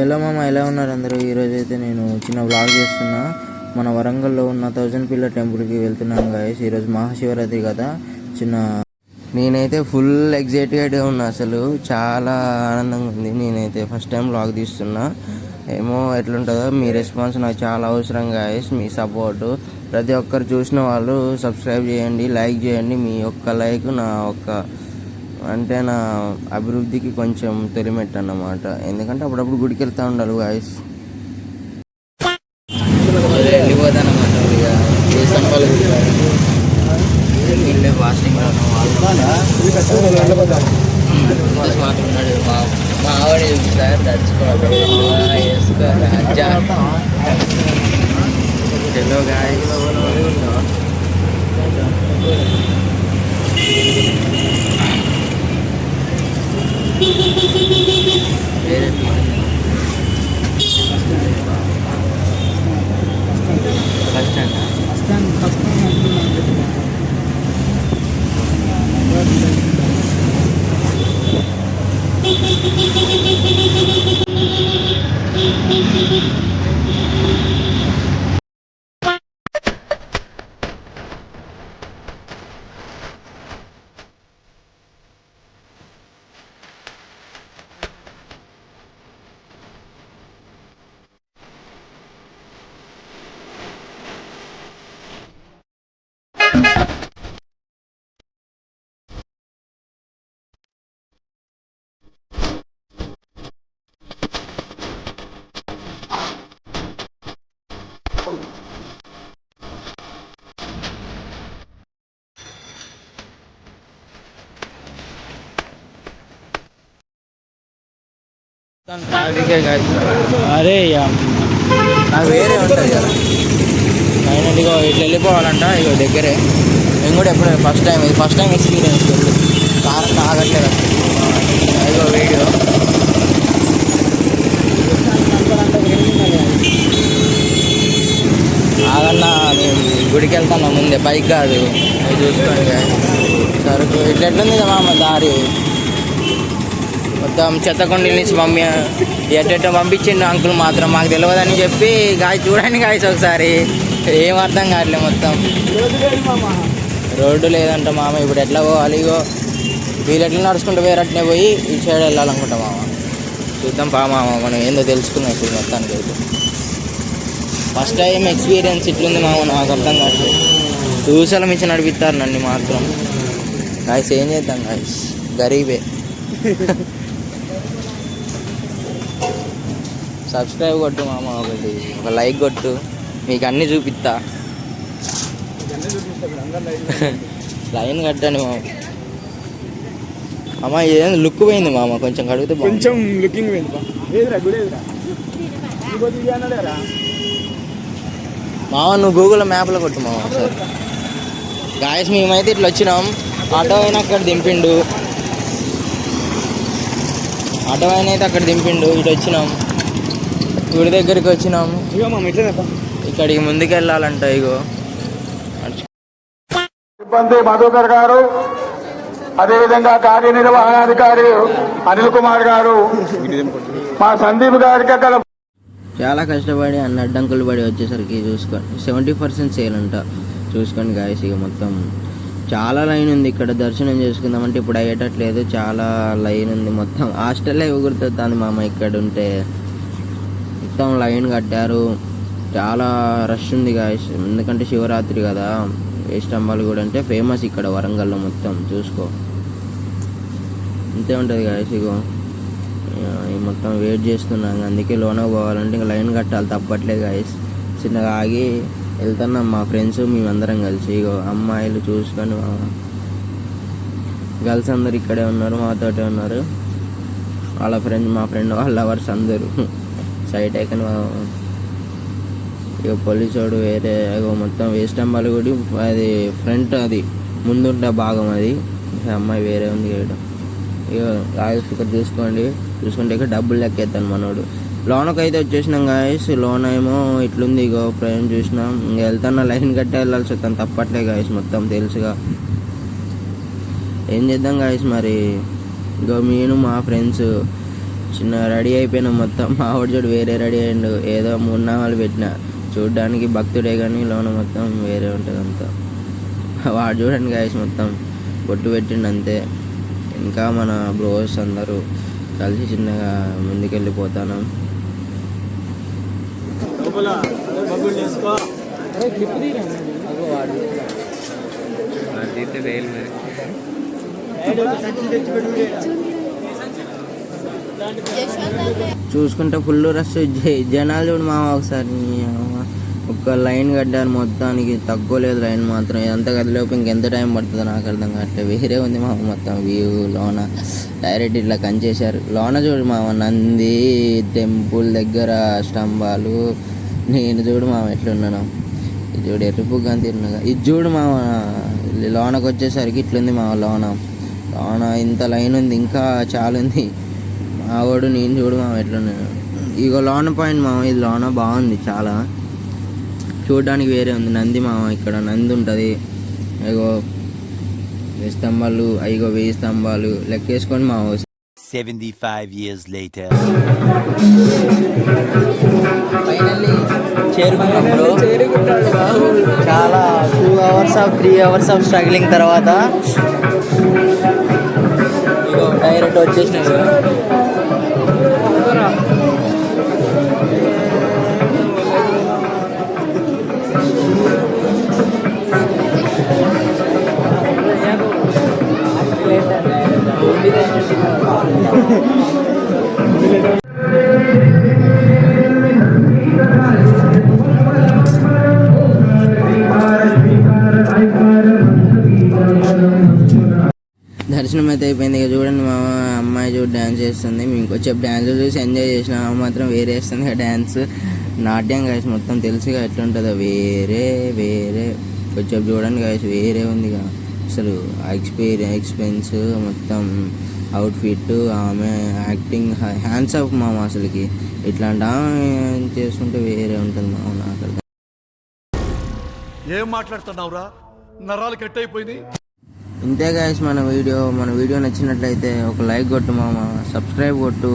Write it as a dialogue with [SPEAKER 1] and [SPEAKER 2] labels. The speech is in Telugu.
[SPEAKER 1] హలో మామ, ఎలా ఉన్నారు అందరూ? ఈరోజు అయితే నేను చిన్న వ్లాగ్ చేస్తున్నా. మన వరంగల్లో ఉన్న 1000 పిల్లర్ టెంపుల్కి వెళ్తున్నాను గాయస్. ఈరోజు మహాశివరాత్రి కదా. నేనైతే ఫుల్ ఎగ్జైటెడ్గా ఉన్నా, అసలు చాలా ఆనందంగా ఉంది. నేనైతే ఫస్ట్ టైం వ్లాగ్ తీస్తున్నా. ఏమో ఎట్లుంటుందో, మీ రెస్పాన్స్ నాకు చాలా అవసరం గాయస్. మీ సపోర్టు ప్రతి ఒక్కరు చూసిన వాళ్ళు సబ్స్క్రైబ్ చేయండి, లైక్ చేయండి. మీ ఒక్క లైక్ నా అభివృద్ధికి కొంచెం తొలిమెట్టు అన్నమాట. ఎందుకంటే అప్పుడప్పుడు గుడికి వెళ్తూ ఉండాలి గాయస్. వెళ్ళిపోతాను అన్నమాట. ఇక ఏ సంపాలు ఫాస్టింగ్ మాట్లాడుతున్నాడు మా ఆవిడ సార్ తడుచుకోవాలి. హలో గాయస్, వేరే బస్ స్టాండ్
[SPEAKER 2] అరే
[SPEAKER 1] నాకు వేరే ఉంటుంది కదా. ఫైనల్ ఇట్లా వెళ్ళిపోవాలంట. ఇగో దగ్గరే. నేను కూడా ఎప్పుడు ఫస్ట్ టైం ఎక్స్పీరియన్స్ వెళ్ళి కారం ఆగట్లేదు అసలు. ఇగో వీడియో ఆగన్నా. మేము గుడికి వెళ్తాను ముందే, బైక్ కాదు. అది చూసుకోండి సరుకు ఎట్లెట్లుంది కదా మామ దారి. మొత్తం చెత్తకొండల నుంచి ఎట్టెట్టో పంపించిండు అంకుల్. మాత్రం మాకు తెలియదని చెప్పి చూడండి గాయస్ ఒకసారి. ఏం అర్థం కావట్లేదు. మొత్తం రోడ్డు లేదంట మామ. ఇప్పుడు ఎట్లా పోవాలి? ఇగో వీళ్ళు ఎట్లా నడుచుకుంటూ వేరట్నే పోయి ఈ సైడ్ వెళ్ళాలనుకుంటా మామ. చూద్దాం పా మామ, మనం ఏందో తెలుసుకుందాం ఇప్పుడు. మొత్తానికి అయితే ఫస్ట్ టైం ఎక్స్పీరియన్స్ ఇట్లుంది మామ. నాకు అర్థం కావట్లేదు. దూసల మించి నడిపిస్తారు నన్ను మాత్రం. గాయస్ ఏం చేద్దాం గాయస్, గరీబే. సబ్స్క్రైబ్ కొట్టు మామ, ఒక లైక్ కొట్టు, మీకు అన్నీ చూపిస్తా. లైన్ కట్టండి మామ. అమ్మ ఏదైనా లుక్ పోయింది మామ, కొంచెం కడిగితే
[SPEAKER 2] కొంచెం లుకింగ్ పోయింది.
[SPEAKER 1] మామ నువ్వు గూగుల్ మ్యాప్లో కొట్టు మామ సార్. గాయస్ మేమైతే ఇట్లా వచ్చినాం. ఆటో అయినా అక్కడ దింపిండు. ఆటో అయినా అయితే అక్కడ దింపిండు. ఇటు వచ్చినాం, గుడి దగ్గరికి వచ్చినాం. ఇక్కడికి ముందుకు వెళ్ళాలంట. ఇగో
[SPEAKER 3] సిబ్బంది మధుకర్ గారు, అదేవిధంగా కార్యనిర్వహణాధికారి అనిల్ కుమార్ గారు, మా సందీప్ గారికి అక్కడ
[SPEAKER 1] చాలా కష్టపడి అన్ని అడ్డంకులు పడి వచ్చేసరికి చూసుకోండి 70% సేల్ అంట. చూసుకోండి గాయస్. ఇక మొత్తం చాలా లైన్ ఉంది ఇక్కడ. దర్శనం చేసుకుందామంటే ఇప్పుడు అయ్యేటట్లేదు, చాలా లైన్ ఉంది. మొత్తం హాస్టల్లో గుర్తొస్తుంది మామ. ఇక్కడ ఉంటే మొత్తం లైన్ కట్టారు. చాలా రష్ ఉంది గాయస్. ఎందుకంటే శివరాత్రి కదా. వేస్టంబాలు కూడా అంటే ఫేమస్ ఇక్కడ వరంగల్లో. మొత్తం చూసుకో ఇంతే ఉంటుంది గాయస్. ఇగో మొత్తం వెయిట్ చేస్తున్నాం. అందుకే లోనకు పోవాలంటే ఇంకా లైన్ కట్టాలి, తప్పట్లేదు గాయస్. చిన్నగా ఆగి వెళ్తున్నాం మా ఫ్రెండ్స్ మేమందరం కలిసి. ఇగో అమ్మాయిలు చూసుకొని గర్ల్స్ అందరు ఇక్కడే ఉన్నారు, మాతోటే ఉన్నారు. వాళ్ళ ఫ్రెండ్, మా ఫ్రెండ్ వాళ్ళ లవర్స్ అందరూ సైట్ ఎక్కని. ఇక పోలీసోడు వేరే. మొత్తం వేస్టంబాలు కూడా అది ఫ్రంట్, అది ముందుంటే భాగం. అది అమ్మాయి వేరే ఉంది ఇక్కడ. ఇక గాయస్ ఇక్కడ చూసుకుంటే ఇక్కడ డబ్బులు లెక్కేస్తాను మనోడు. లోనకు అయితే వచ్చేసినాం గాయస్. లోన్ ఏమో ఇట్లుంది. ఇగో ప్రయాణం చూసినాం. ఇంక వెళ్తాను, లైన్ కట్టే వెళ్ళాల్సి వస్తాను, తప్పట్లే గాయస్. మొత్తం తెలుసుగా ఏం చేద్దాం గాయస్. మరి ఇగో నేను మా ఫ్రెండ్స్ చిన్న రెడీ అయిపోయినాం మొత్తం. మా వాడు చూడు వేరే రెడీ అయ్యిండు, ఏదో 3 నామాలు పెట్టిన. చూడ్డానికి భక్తుడే కానీ లోన మొత్తం వేరే ఉంటుంది అంతా. వాడు చూడండి గాయస్ మొత్తం బొట్టు పెట్టిండు అంతే. ఇంకా మన బ్రోస్ అందరూ కలిసి చిన్నగా ముందుకెళ్ళిపోతాను. చూసుకుంటే ఫుల్ రష్ జనాలు చూడు మామ. ఒకసారి ఒక లైన్ కట్టారు మొత్తానికి, తక్కువ లేదు లైన్ మాత్రం. ఇదంతా కదిలోపు ఇంకెంత టైం పడుతుందో నాకు అర్థం కావట్లేదు. వేరే ఉంది మామ మొత్తం వ్యూ. లోన డైరెక్ట్ ఇట్లా కంచేశారు. లోన చూడు మామ నంది టెంపుల్ దగ్గర స్తంభాలు. నేను చూడు మామ ఎట్లున్నాను. ఇది చూడు ఎరుపుగా తిన్నగా. ఇది చూడు మామ లోనకు వచ్చేసరికి ఇట్లుంది మామ. లోన ఇంత లైన్ ఉంది, ఇంకా చాలా ఉంది. మావాడు నేను చూడు మామ ఎట్లున్నాను. ఇగో లోన పాయింట్ మామ. ఇది లోన బాగుంది చాలా, చూడడానికి వేరే ఉంది. నంది మామ, ఇక్కడ నంది ఉంటుంది. ఇగో 1000 స్తంభాలు, ఇగో 1000 స్తంభాలు లెక్కేసుకోండి మామ.
[SPEAKER 2] 75 years later.
[SPEAKER 1] ఫైనల్లీ చేరుకున్నాం బ్రో. చాలా 2 hours 3 hours స్ట్రగ్లింగ్ తర్వాత ఇగో డైరెక్ట్ వచ్చేసినాయి. దర్శనం అయితే అయిపోయింది. ఇక చూడండి మా అమ్మాయి చూడు డ్యాన్స్ చేస్తుంది. మేము కొంచెం డ్యాన్స్ చూసి ఎంజాయ్ చేసిన మాత్రం వేరే వేస్తుంది కదా డ్యాన్స్. నాట్యం గాయస్ మొత్తం తెలుసుగా ఎట్లుంటుందో. వేరే కొంచెం చూడండి గాయస్ వేరే ఉంది ఇక అసలు. ఎక్స్పెన్స్ మొత్తం అవుట్ఫిట్, ఆమె యాక్టింగ్, హ్యాండ్స్ ఆఫ్ మామ. అసలుకి ఇట్లాంటి ఆమె చేస్తుంటే వేరే ఉంటుంది మామ. నాకు
[SPEAKER 4] ఏం మాట్లాడుతున్నావురా, నరాలు కట్ అయిపోయింది.
[SPEAKER 1] ఇంతే గాయస్ మన వీడియో నచ్చినట్లయితే ఒక లైక్ కొట్టు మామ, సబ్స్క్రైబ్ కొట్టు.